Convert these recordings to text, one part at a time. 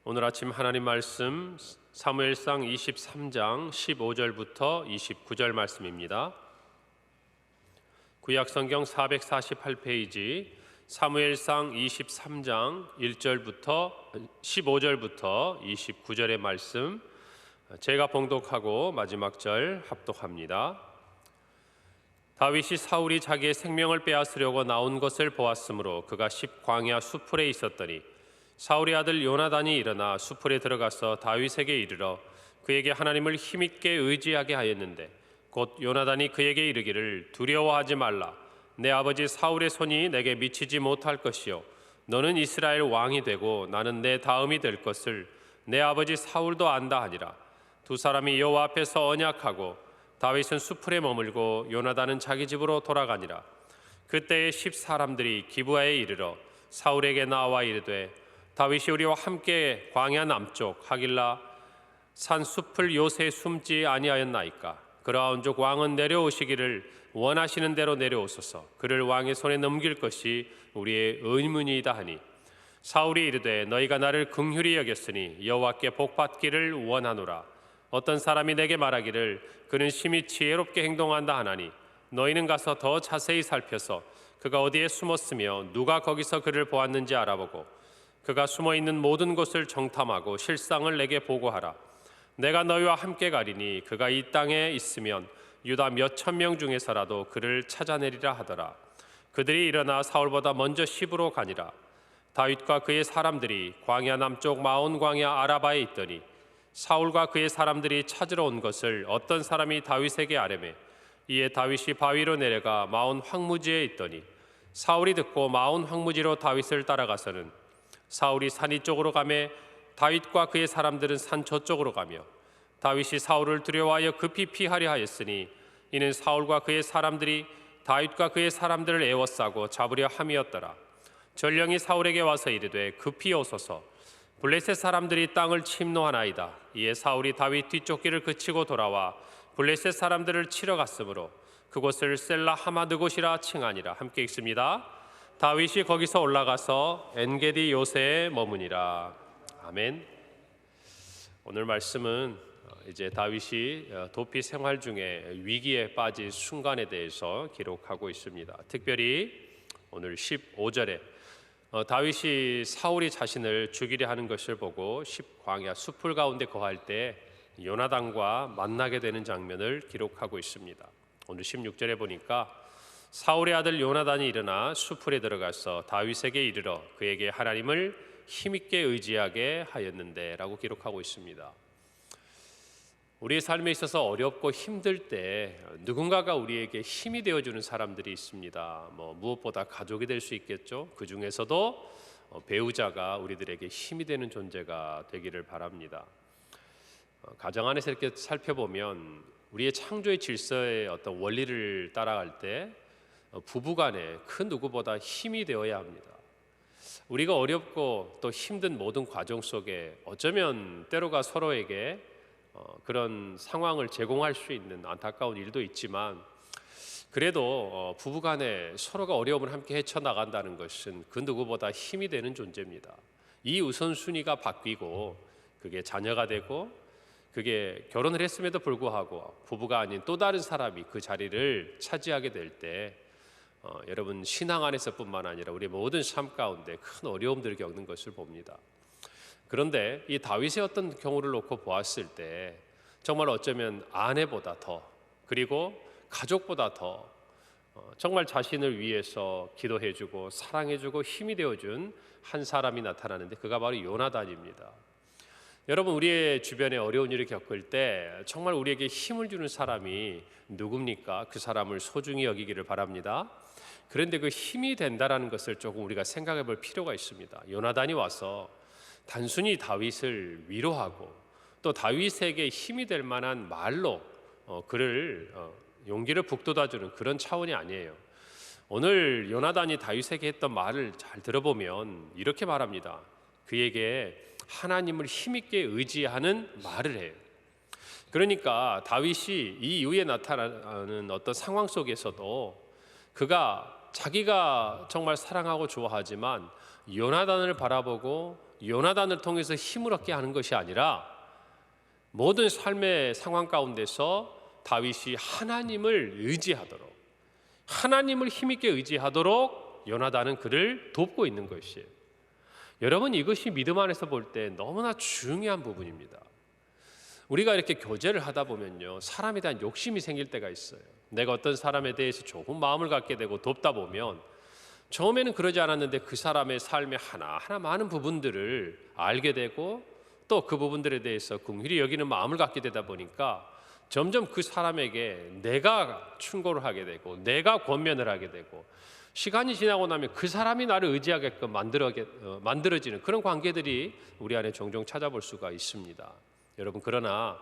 오늘 아침 하나님 말씀 사무엘상 23장 15절부터 29절 말씀입니다. 구약성경 448페이지 사무엘상 23장 1절부터 15절부터 29절의 말씀, 제가 봉독하고 마지막 절 합독합니다. 다윗이 사울이 자기의 생명을 빼앗으려고 나온 것을 보았으므로 그가 십광야 수풀에 있었더니 사울의 아들 요나단이 일어나 수풀에 들어가서 다윗에게 이르러 그에게 하나님을 힘있게 의지하게 하였는데, 곧 요나단이 그에게 이르기를 두려워하지 말라. 내 아버지 사울의 손이 내게 미치지 못할 것이요 너는 이스라엘 왕이 되고 나는 내 다음이 될 것을 내 아버지 사울도 안다 하니라. 두 사람이 여호와 앞에서 언약하고 다윗은 수풀에 머물고 요나단은 자기 집으로 돌아가니라. 그때에 10사람들이 기브아에 이르러 사울에게 나와 이르되, 다윗이 우리와 함께 광야 남쪽 하길라 산 숲을 요새 숨지 아니하였나이까? 그러한즉 왕은 내려오시기를 원하시는 대로 내려오소서. 그를 왕의 손에 넘길 것이 우리의 의문이다 하니, 사울이 이르되 너희가 나를 긍휼히 여겼으니 여호와께 복받기를 원하노라. 어떤 사람이 내게 말하기를 그는 심히 지혜롭게 행동한다 하나니, 너희는 가서 더 자세히 살펴서 그가 어디에 숨었으며 누가 거기서 그를 보았는지 알아보고 그가 숨어있는 모든 곳을 정탐하고 실상을 내게 보고하라. 내가 너희와 함께 가리니 그가 이 땅에 있으면 유다 몇천 명 중에서라도 그를 찾아내리라 하더라. 그들이 일어나 사울보다 먼저 시브로 가니라. 다윗과 그의 사람들이 광야 남쪽 마온 광야 아라바에 있더니 사울과 그의 사람들이 찾으러 온 것을 어떤 사람이 다윗에게 아뢰매, 이에 다윗이 바위로 내려가 마온 황무지에 있더니 사울이 듣고 마온 황무지로 다윗을 따라가서는 사울이 산 이쪽으로 가매 다윗과 그의 사람들은 산 저쪽으로 가며, 다윗이 사울을 두려워하여 급히 피하려 하였으니 이는 사울과 그의 사람들이 다윗과 그의 사람들을 에워싸고 잡으려 함이었더라. 전령이 사울에게 와서 이르되 급히 오소서, 블레셋 사람들이 땅을 침노하나이다. 이에 사울이 다윗 뒷쫓기를 그치고 돌아와 블레셋 사람들을 치러 갔으므로 그곳을 셀라 하마드곳이라 칭하니라. 함께 읽습니다. 다윗이 거기서 올라가서 엔게디 요새에 머무니라. 아멘. 오늘 말씀은 이제 다윗이 도피 생활 중에 위기에 빠진 순간에 대해서 기록하고 있습니다. 특별히 오늘 15절에 다윗이 사울이 자신을 죽이려 하는 것을 보고 십광야 수풀 가운데 거할 때 요나단과 만나게 되는 장면을 기록하고 있습니다. 오늘 16절에 보니까 사울의 아들 요나단이 일어나 수풀에 들어가서 다윗에게 이르러 그에게 하나님을 힘있게 의지하게 하였는데 라고 기록하고 있습니다. 우리의 삶에 있어서 어렵고 힘들 때 누군가가 우리에게 힘이 되어주는 사람들이 있습니다. 무엇보다 가족이 될 수 있겠죠. 그 중에서도 배우자가 우리들에게 힘이 되는 존재가 되기를 바랍니다. 가정 안에서 이렇게 살펴보면 우리의 창조의 질서의 어떤 원리를 따라갈 때 부부간에 그 누구보다 힘이 되어야 합니다. 우리가 어렵고 또 힘든 모든 과정 속에 어쩌면 때로가 서로에게 그런 상황을 제공할 수 있는 안타까운 일도 있지만, 그래도 부부간에 서로가 어려움을 함께 헤쳐나간다는 것은 그 누구보다 힘이 되는 존재입니다. 이 우선순위가 바뀌고 그게 자녀가 되고 그게 결혼을 했음에도 불구하고 부부가 아닌 또 다른 사람이 그 자리를 차지하게 될 때 여러분 신앙 안에서뿐만 아니라 우리 모든 삶 가운데 큰 어려움들을 겪는 것을 봅니다. 그런데 이 다윗의 어떤 경우를 놓고 보았을 때 정말 어쩌면 아내보다 더, 그리고 가족보다 더 정말 자신을 위해서 기도해주고 사랑해주고 힘이 되어준 한 사람이 나타나는데 그가 바로 요나단입니다. 여러분, 우리의 주변에 어려운 일을 겪을 때 정말 우리에게 힘을 주는 사람이 누굽니까? 그 사람을 소중히 여기기를 바랍니다. 그런데 그 힘이 된다라는 것을 조금 우리가 생각해 볼 필요가 있습니다. 요나단이 와서 단순히 다윗을 위로하고 또 다윗에게 힘이 될 만한 말로 그를 용기를 북돋아주는 그런 차원이 아니에요. 오늘 요나단이 다윗에게 했던 말을 잘 들어보면 이렇게 말합니다. 그에게 하나님을 힘있게 의지하는 말을 해요. 그러니까 다윗이 이 이후에 나타나는 어떤 상황 속에서도 그가 자기가 정말 사랑하고 좋아하지만 요나단을 바라보고 요나단을 통해서 힘을 얻게 하는 것이 아니라 모든 삶의 상황 가운데서 다윗이 하나님을 의지하도록, 하나님을 힘있게 의지하도록 요나단은 그를 돕고 있는 것이에요. 여러분, 이것이 믿음 안에서 볼 때 너무나 중요한 부분입니다. 우리가 이렇게 교제를 하다 보면요, 사람에 대한 욕심이 생길 때가 있어요. 내가 어떤 사람에 대해서 조금 마음을 갖게 되고 돕다 보면 처음에는 그러지 않았는데 그 사람의 삶의 하나하나 많은 부분들을 알게 되고 또 그 부분들에 대해서 긍휼히 여기는 마음을 갖게 되다 보니까 점점 그 사람에게 내가 충고를 하게 되고 내가 권면을 하게 되고 시간이 지나고 나면 그 사람이 나를 의지하게끔 만들어지는 그런 관계들이 우리 안에 종종 찾아볼 수가 있습니다. 여러분, 그러나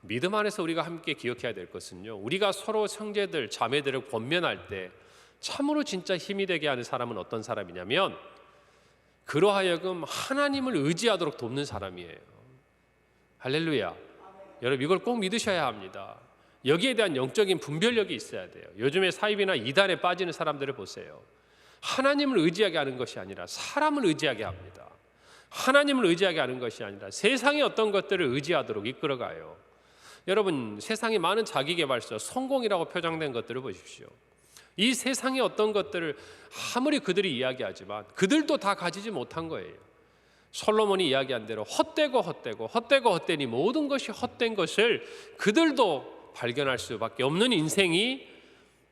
믿음 안에서 우리가 함께 기억해야 될 것은요, 우리가 서로 형제들, 자매들을 권면할 때 참으로 진짜 힘이 되게 하는 사람은 어떤 사람이냐면 그로 하여금 하나님을 의지하도록 돕는 사람이에요. 할렐루야. 여러분, 이걸 꼭 믿으셔야 합니다. 여기에 대한 영적인 분별력이 있어야 돼요. 요즘에 사입이나 이단에 빠지는 사람들을 보세요. 하나님을 의지하게 하는 것이 아니라 사람을 의지하게 합니다. 하나님을 의지하게 하는 것이 아니라 세상의 어떤 것들을 의지하도록 이끌어가요. 여러분, 세상에 많은 자기개발서, 성공이라고 표장된 것들을 보십시오. 이 세상의 어떤 것들을 아무리 그들이 이야기하지만 그들도 다 가지지 못한 거예요. 솔로몬이 이야기한 대로 헛되니 모든 것이 헛된 것을 그들도 발견할 수밖에 없는 인생이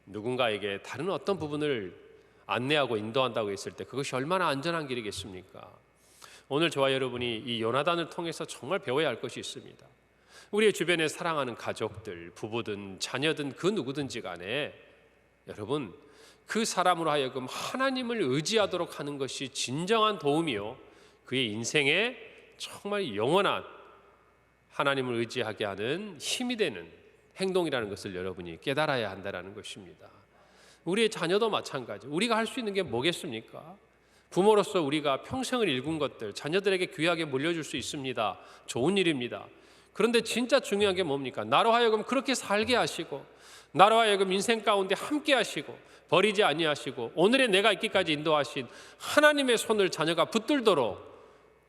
누군가에게 다른 어떤 부분을 안내하고 인도한다고 했을 때 그것이 얼마나 안전한 길이겠습니까? 오늘 저와 여러분이 이 요나단을 통해서 정말 배워야 할 것이 있습니다. 우리의 주변에 사랑하는 가족들, 부부든 자녀든 그 누구든지 간에 여러분, 그 사람으로 하여금 하나님을 의지하도록 하는 것이 진정한 도움이요, 그의 인생에 정말 영원한 하나님을 의지하게 하는 힘이 되는 행동이라는 것을 여러분이 깨달아야 한다는 것입니다. 우리의 자녀도 마찬가지. 우리가 할 수 있는 게 뭐겠습니까? 부모로서 우리가 평생을 일군 것들 자녀들에게 귀하게 물려줄 수 있습니다. 좋은 일입니다. 그런데 진짜 중요한 게 뭡니까? 나로 하여금 그렇게 살게 하시고 나로 하여금 인생 가운데 함께 하시고 버리지 아니하시고 오늘의 내가 있기까지 인도하신 하나님의 손을 자녀가 붙들도록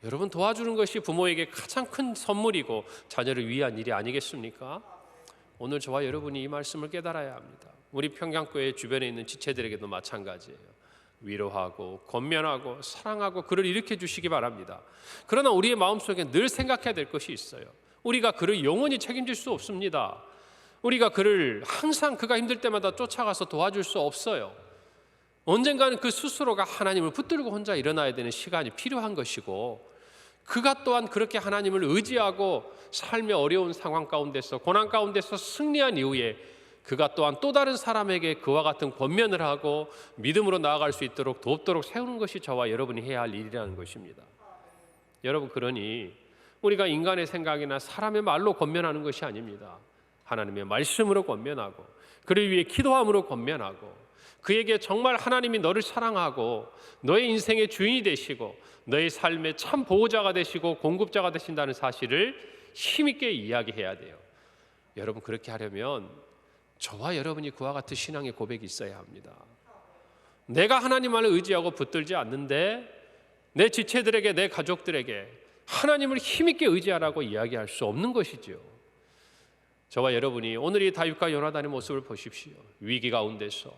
여러분 도와주는 것이 부모에게 가장 큰 선물이고 자녀를 위한 일이 아니겠습니까? 오늘 저와 여러분이 이 말씀을 깨달아야 합니다. 우리 평강교회 주변에 있는 지체들에게도 마찬가지예요. 위로하고 권면하고 사랑하고 그를 일으켜 주시기 바랍니다. 그러나 우리의 마음속에 늘 생각해야 될 것이 있어요. 우리가 그를 영원히 책임질 수 없습니다. 우리가 그를 항상 그가 힘들 때마다 쫓아가서 도와줄 수 없어요. 언젠가는 그 스스로가 하나님을 붙들고 혼자 일어나야 되는 시간이 필요한 것이고 그가 또한 그렇게 하나님을 의지하고 삶의 어려운 상황 가운데서 고난 가운데서 승리한 이후에 그가 또한 또 다른 사람에게 그와 같은 권면을 하고 믿음으로 나아갈 수 있도록 돕도록 세우는 것이 저와 여러분이 해야 할 일이라는 것입니다. 여러분, 그러니 우리가 인간의 생각이나 사람의 말로 권면하는 것이 아닙니다. 하나님의 말씀으로 권면하고 그를 위해 기도함으로 권면하고 그에게 정말 하나님이 너를 사랑하고 너의 인생의 주인이 되시고 너의 삶의 참 보호자가 되시고 공급자가 되신다는 사실을 힘있게 이야기해야 돼요. 여러분, 그렇게 하려면 저와 여러분이 그와 같은 신앙의 고백이 있어야 합니다. 내가 하나님만을 의지하고 붙들지 않는데 내 지체들에게 내 가족들에게 하나님을 힘있게 의지하라고 이야기할 수 없는 것이죠. 저와 여러분이 오늘 이 다윗과 요나단의 모습을 보십시오. 위기 가운데서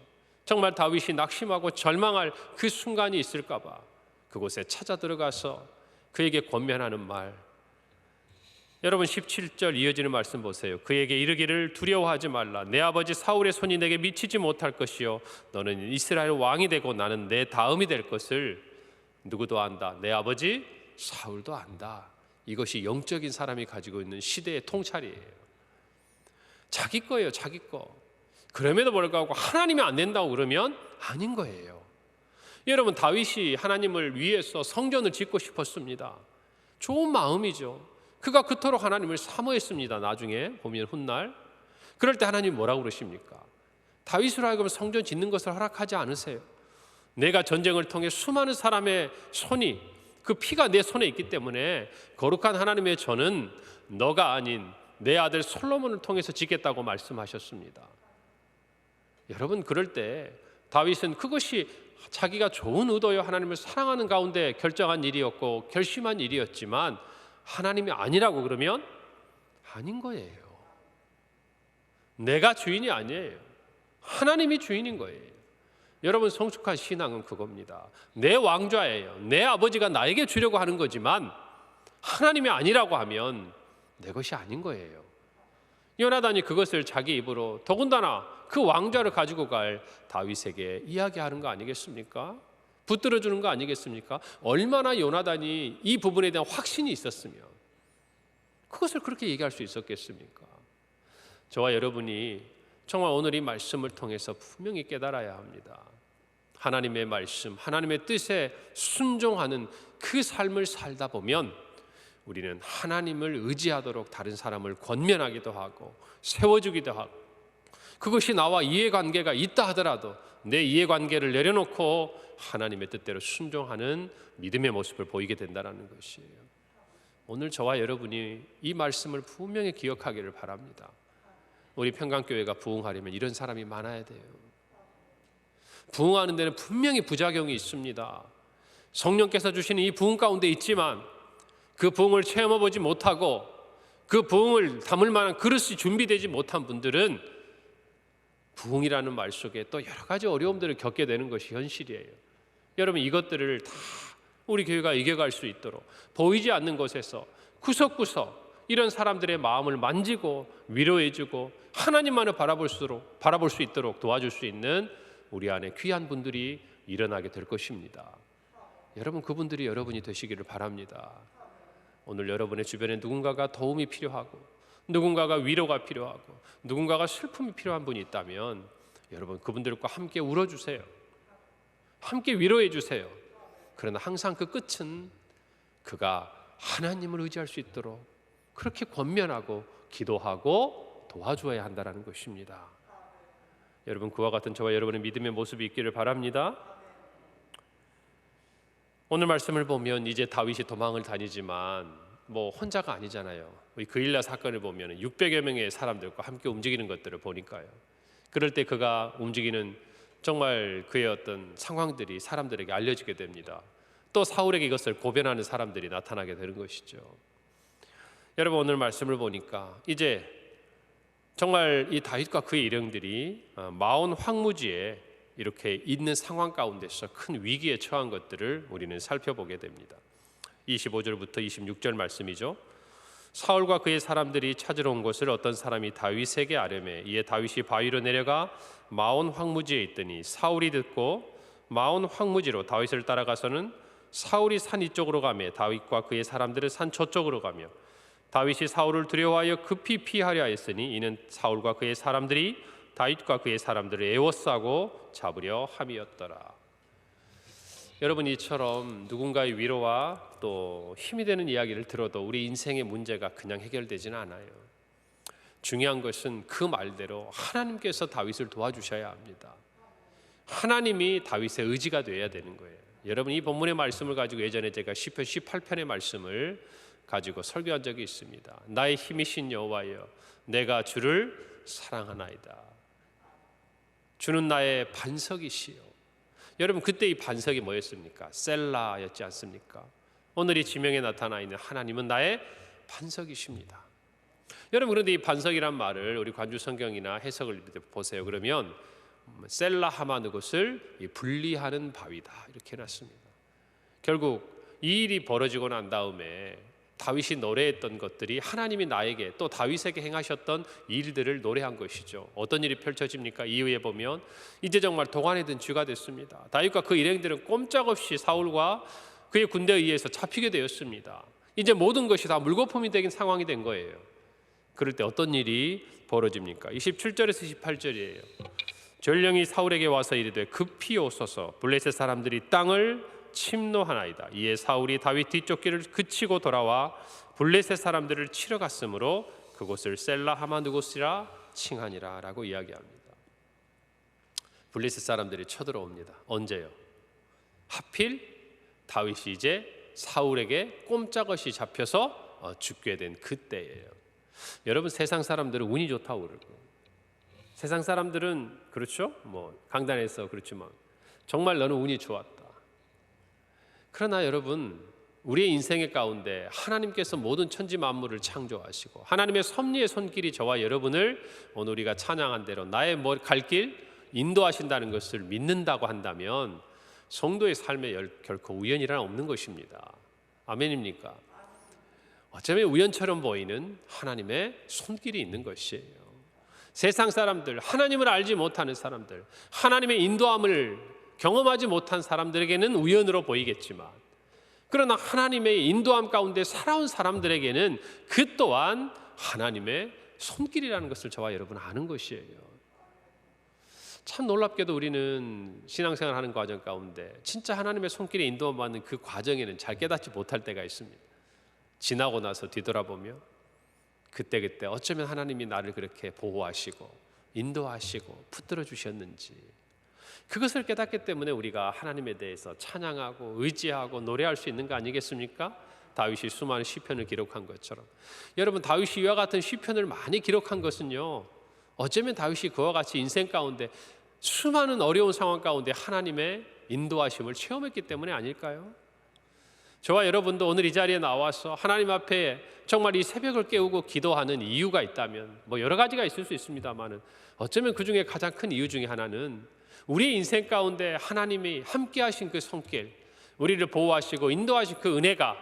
정말 다윗이 낙심하고 절망할 그 순간이 있을까 봐 그곳에 찾아 들어가서 그에게 권면하는 말, 여러분 17절 이어지는 말씀 보세요. 그에게 이르기를 두려워하지 말라. 내 아버지 사울의 손이 내게 미치지 못할 것이요 너는 이스라엘 왕이 되고 나는 내 다음이 될 것을 누구도 안다. 내 아버지 사울도 안다. 이것이 영적인 사람이 가지고 있는 시대의 통찰이에요. 자기 거예요, 자기 거. 그럼에도 불구하고 하나님이 안 된다고 그러면 아닌 거예요. 여러분, 다윗이 하나님을 위해서 성전을 짓고 싶었습니다. 좋은 마음이죠. 그가 그토록 하나님을 사모했습니다. 나중에 보면 훗날 그럴 때 하나님 뭐라고 그러십니까? 다윗으로 하여금 성전 짓는 것을 허락하지 않으세요. 내가 전쟁을 통해 수많은 사람의 손이 그 피가 내 손에 있기 때문에 거룩한 하나님의 전은 너가 아닌 내 아들 솔로몬을 통해서 짓겠다고 말씀하셨습니다. 여러분, 그럴 때 다윗은 그것이 자기가 좋은 의도여 하나님을 사랑하는 가운데 결정한 일이었고 결심한 일이었지만 하나님이 아니라고 그러면 아닌 거예요. 내가 주인이 아니에요. 하나님이 주인인 거예요. 여러분, 성숙한 신앙은 그겁니다. 내 왕좌예요. 내 아버지가 나에게 주려고 하는 거지만 하나님이 아니라고 하면 내 것이 아닌 거예요. 요나단이 그것을 자기 입으로 더군다나 그 왕좌를 가지고 갈 다윗에게 이야기하는 거 아니겠습니까? 붙들어 주는 거 아니겠습니까? 얼마나 요나단이 이 부분에 대한 확신이 있었으면 그것을 그렇게 얘기할 수 있었겠습니까? 저와 여러분이 정말 오늘 이 말씀을 통해서 분명히 깨달아야 합니다. 하나님의 말씀, 하나님의 뜻에 순종하는 그 삶을 살다 보면 우리는 하나님을 의지하도록 다른 사람을 권면하기도 하고 세워주기도 하고, 그것이 나와 이해관계가 있다 하더라도 내 이해관계를 내려놓고 하나님의 뜻대로 순종하는 믿음의 모습을 보이게 된다는 것이에요. 오늘 저와 여러분이 이 말씀을 분명히 기억하기를 바랍니다. 우리 평강교회가 부흥하려면 이런 사람이 많아야 돼요. 부흥하는 데는 분명히 부작용이 있습니다. 성령께서 주시는 이 부흥 가운데 있지만 그 부흥을 체험해보지 못하고 그 부흥을 담을 만한 그릇이 준비되지 못한 분들은 부흥이라는 말 속에 또 여러 가지 어려움들을 겪게 되는 것이 현실이에요. 여러분, 이것들을 다 우리 교회가 이겨갈 수 있도록 보이지 않는 곳에서 구석구석 이런 사람들의 마음을 만지고 위로해주고 하나님만을 바라볼 수 있도록 도와줄 수 있는 우리 안에 귀한 분들이 일어나게 될 것입니다. 여러분, 그분들이 여러분이 되시기를 바랍니다. 오늘 여러분의 주변에 누군가가 도움이 필요하고 누군가가 위로가 필요하고 누군가가 슬픔이 필요한 분이 있다면 여러분, 그분들과 함께 울어주세요. 함께 위로해 주세요. 그러나 항상 그 끝은 그가 하나님을 의지할 수 있도록 그렇게 권면하고 기도하고 도와줘야 한다는 것입니다. 여러분, 그와 같은 저와 여러분의 믿음의 모습이 있기를 바랍니다. 오늘 말씀을 보면 이제 다윗이 도망을 다니지만 혼자가 아니잖아요. 우리 그일라 사건을 보면 600여 명의 사람들과 함께 움직이는 것들을 보니까요. 그럴 때 그가 움직이는 정말 그의 어떤 상황들이 사람들에게 알려지게 됩니다. 또 사울에게 이것을 고변하는 사람들이 나타나게 되는 것이죠. 여러분, 오늘 말씀을 보니까 이제 정말 이 다윗과 그의 일행들이 마온 황무지에 이렇게 있는 상황 가운데서 큰 위기에 처한 것들을 우리는 살펴보게 됩니다. 25절부터 26절 말씀이죠. 사울과 그의 사람들이 찾으러 온 것을 어떤 사람이 다윗에게 아뢰매 이에 다윗이 바위로 내려가 마온 황무지에 있더니 사울이 듣고 마온 황무지로 다윗을 따라가서는 사울이 산 이쪽으로 가며 다윗과 그의 사람들은 산 저쪽으로 가며 다윗이 사울을 두려워하여 급히 피하려 했으니 이는 사울과 그의 사람들이 다윗과 그의 사람들을 에워싸고 잡으려 함이었더라. 여러분, 이처럼 누군가의 위로와 또 힘이 되는 이야기를 들어도 우리 인생의 문제가 그냥 해결되지는 않아요. 중요한 것은 그 말대로 하나님께서 다윗을 도와주셔야 합니다. 하나님이 다윗의 의지가 되어야 되는 거예요. 여러분, 이 본문의 말씀을 가지고 예전에 제가 시편 18편의 말씀을 가지고 설교한 적이 있습니다. 나의 힘이신 여호와여, 내가 주를 사랑하나이다. 주는 나의 반석이시요. 여러분, 그때 이 반석이 뭐였습니까? 셀라였지 않습니까? 오늘 이 지명에 나타나 있는 하나님은 나의 반석이십니다. 여러분, 그런데 이 반석이란 말을 우리 관주 성경이나 해석을 보세요. 그러면 셀라 하마느곳을 분리하는 바위다 이렇게 해놨습니다. 결국 이 일이 벌어지고 난 다음에 다윗이 노래했던 것들이 하나님이 나에게 또 다윗에게 행하셨던 일들을 노래한 것이죠. 어떤 일이 펼쳐집니까? 이후에 보면 이제 정말 도관에 든 쥐가 됐습니다. 다윗과 그 일행들은 꼼짝없이 사울과 그의 군대에 의해서 잡히게 되었습니다. 이제 모든 것이 다 물거품이 된 상황이 된 거예요. 그럴 때 어떤 일이 벌어집니까? 27절에서 28절이에요. 전령이 사울에게 와서 이르되 급히 오소서 블레셋 사람들이 땅을 침노하나이다. 이에 사울이 다윗 뒤쪽 길을 그치고 돌아와 블레셋 사람들을 치러 갔으므로 그곳을 셀라 하마느곳이라 칭하니라 라고 이야기합니다. 블레셋 사람들이 쳐들어옵니다. 언제요? 하필 다윗이 이제 사울에게 꼼짝없이 잡혀서 죽게 된 그때예요. 여러분, 세상 사람들은 운이 좋다고 그러고 세상 사람들은 그렇죠? 강단에서 그렇지만 정말 너는 운이 좋았다. 그러나 여러분, 우리의 인생의 가운데 하나님께서 모든 천지 만물을 창조하시고 하나님의 섭리의 손길이 저와 여러분을 오늘 우리가 찬양한 대로 나의 갈 길 인도하신다는 것을 믿는다고 한다면 성도의 삶에 결코 우연이란 없는 것입니다. 아멘입니까? 어쩌면 우연처럼 보이는 하나님의 손길이 있는 것이에요. 세상 사람들, 하나님을 알지 못하는 사람들, 하나님의 인도함을 경험하지 못한 사람들에게는 우연으로 보이겠지만, 그러나 하나님의 인도함 가운데 살아온 사람들에게는 그 또한 하나님의 손길이라는 것을 저와 여러분 아는 것이에요. 참 놀랍게도 우리는 신앙생활 하는 과정 가운데 진짜 하나님의 손길에 인도받는 그 과정에는 잘 깨닫지 못할 때가 있습니다. 지나고 나서 뒤돌아보며 그때 어쩌면 하나님이 나를 그렇게 보호하시고 인도하시고 붙들어 주셨는지, 그것을 깨닫기 때문에 우리가 하나님에 대해서 찬양하고 의지하고 노래할 수 있는 거 아니겠습니까? 다윗이 수많은 시편을 기록한 것처럼. 여러분, 다윗이 이와 같은 시편을 많이 기록한 것은요, 어쩌면 다윗이 그와 같이 인생 가운데 수많은 어려운 상황 가운데 하나님의 인도하심을 체험했기 때문에 아닐까요? 저와 여러분도 오늘 이 자리에 나와서 하나님 앞에 정말 이 새벽을 깨우고 기도하는 이유가 있다면 여러 가지가 있을 수 있습니다만, 어쩌면 그 중에 가장 큰 이유 중에 하나는 우리의 인생 가운데 하나님이 함께 하신 그 손길, 우리를 보호하시고 인도하신 그 은혜가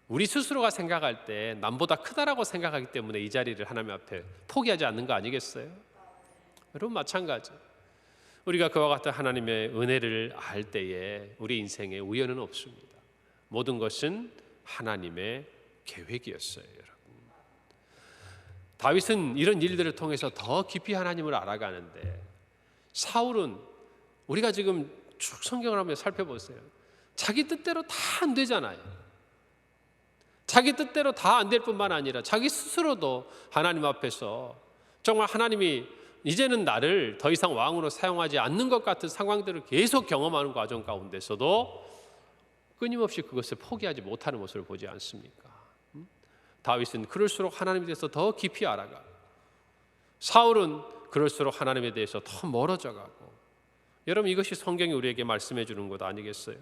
우리 스스로가 생각할 때 남보다 크다라고 생각하기 때문에 이 자리를 하나님 앞에 포기하지 않는 거 아니겠어요? 여러분, 마찬가지. 우리가 그와 같은 하나님의 은혜를 알 때에 우리 인생에 우연은 없습니다. 모든 것은 하나님의 계획이었어요. 여러분, 다윗은 이런 일들을 통해서 더 깊이 하나님을 알아가는데, 사울은 우리가 지금 쭉 성경을 한번 살펴보세요. 자기 뜻대로 다 안 되잖아요. 자기 뜻대로 다 안 될 뿐만 아니라 자기 스스로도 하나님 앞에서 정말 하나님이 이제는 나를 더 이상 왕으로 사용하지 않는 것 같은 상황들을 계속 경험하는 과정 가운데서도 끊임없이 그것을 포기하지 못하는 모습을 보지 않습니까? 다윗은 그럴수록 하나님에 대해서 더 깊이 알아가고, 사울은 그럴수록 하나님에 대해서 더 멀어져 가고. 여러분, 이것이 성경이 우리에게 말씀해 주는 것 아니겠어요?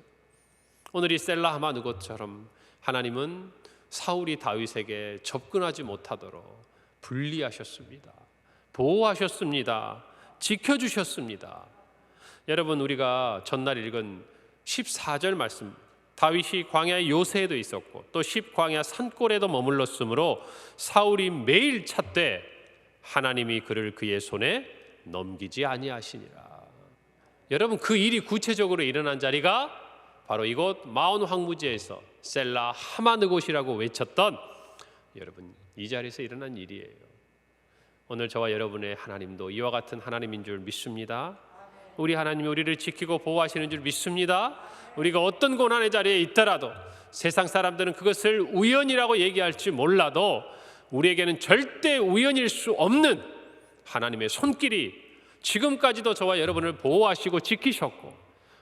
오늘 이 셀라 하마누고처럼 하나님은 사울이 다윗에게 접근하지 못하도록 분리하셨습니다. 보호하셨습니다. 지켜주셨습니다. 여러분, 우리가 전날 읽은 14절 말씀, 다윗이 광야의 요새에도 있었고 또 광야 산골에도 머물렀으므로 사울이 매일 찾되 하나님이 그를 그의 손에 넘기지 아니하시니라. 여러분, 그 일이 구체적으로 일어난 자리가 바로 이곳 마온 황무지에서 셀라 하마느곳이라고 외쳤던, 여러분, 이 자리에서 일어난 일이에요. 오늘 저와 여러분의 하나님도 이와 같은 하나님인 줄 믿습니다. 우리 하나님이 우리를 지키고 보호하시는 줄 믿습니다. 우리가 어떤 고난의 자리에 있더라도 세상 사람들은 그것을 우연이라고 얘기할지 몰라도 우리에게는 절대 우연일 수 없는 하나님의 손길이 지금까지도 저와 여러분을 보호하시고 지키셨고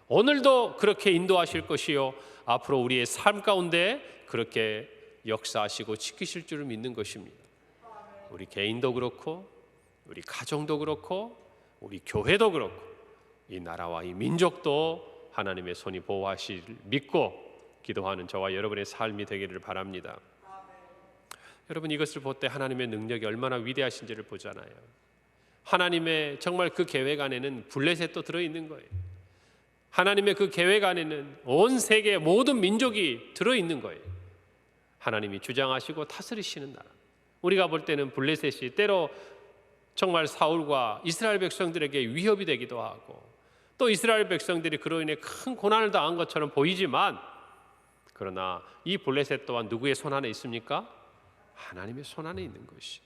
오늘도 그렇게 인도하실 것이요, 앞으로 우리의 삶 가운데 그렇게 역사하시고 지키실 줄을 믿는 것입니다. 우리 개인도 그렇고 우리 가정도 그렇고 우리 교회도 그렇고 이 나라와 이 민족도 하나님의 손이 보호하실 믿고 기도하는 저와 여러분의 삶이 되기를 바랍니다. 여러분, 이것을 볼 때 하나님의 능력이 얼마나 위대하신지를 보잖아요. 하나님의 정말 그 계획 안에는 블레셋도 들어있는 거예요. 하나님의 그 계획 안에는 온 세계 모든 민족이 들어있는 거예요. 하나님이 주장하시고 다스리시는 나라. 우리가 볼 때는 블레셋이 때로 정말 사울과 이스라엘 백성들에게 위협이 되기도 하고 또 이스라엘 백성들이 그로 인해 큰 고난을 당한 것처럼 보이지만, 그러나 이 블레셋 또한 누구의 손 안에 있습니까? 하나님의 손 안에 있는 것이.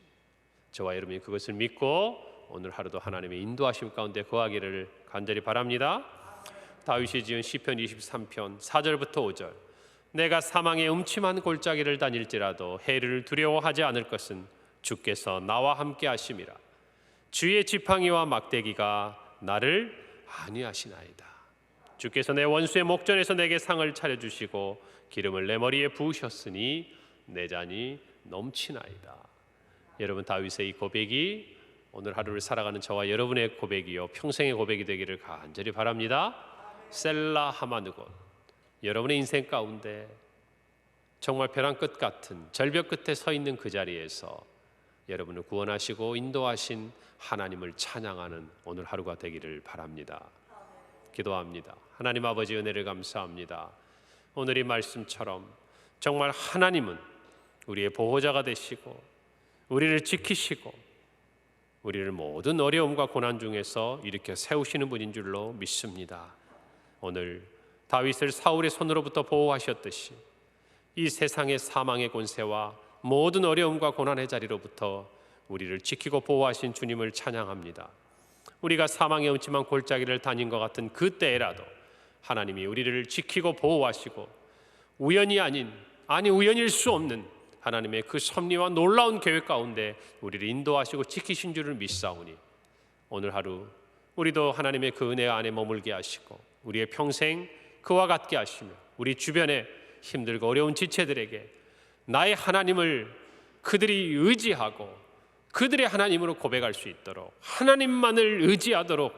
저와 여러분이 그것을 믿고 오늘 하루도 하나님의 인도하심 가운데 거하기를 간절히 바랍니다. 다윗이 지은 시편 23편 4절부터 5절. 내가 사망의 음침한 골짜기를 다닐지라도 해를 두려워하지 않을 것은 주께서 나와 함께 하심이라. 주의 지팡이와 막대기가 나를 안위하시나이다. 주께서 내 원수의 목전에서 내게 상을 차려주시고 기름을 내 머리에 부으셨으니 내 잔이 넘치나이다. 여러분, 다윗의 이 고백이 오늘 하루를 살아가는 저와 여러분의 고백이요 평생의 고백이 되기를 간절히 바랍니다. 셀라 하마누곤, 여러분의 인생 가운데 정말 벼랑 끝 같은 절벽 끝에 서 있는 그 자리에서 여러분을 구원하시고 인도하신 하나님을 찬양하는 오늘 하루가 되기를 바랍니다. 기도합니다. 하나님 아버지, 은혜를 감사합니다. 오늘 이 말씀처럼 정말 하나님은 우리의 보호자가 되시고 우리를 지키시고 우리를 모든 어려움과 고난 중에서 일으켜 세우시는 분인 줄로 믿습니다. 오늘 다윗을 사울의 손으로부터 보호하셨듯이 이 세상의 사망의 권세와 모든 어려움과 고난의 자리로부터 우리를 지키고 보호하신 주님을 찬양합니다. 우리가 사망의 음침한 골짜기를 다닌 것 같은 그때라도 하나님이 우리를 지키고 보호하시고 우연이 우연일 수 없는 하나님의 그 섭리와 놀라운 계획 가운데 우리를 인도하시고 지키신 줄을 믿사오니 오늘 하루 우리도 하나님의 그 은혜 안에 머물게 하시고 우리의 평생 그와 같게 하시며 우리 주변에 힘들고 어려운 지체들에게 나의 하나님을 그들이 의지하고 그들의 하나님으로 고백할 수 있도록 하나님만을 의지하도록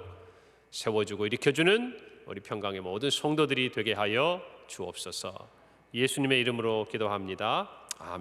세워주고 일으켜주는 우리 평강의 모든 성도들이 되게 하여 주옵소서. 예수님의 이름으로 기도합니다.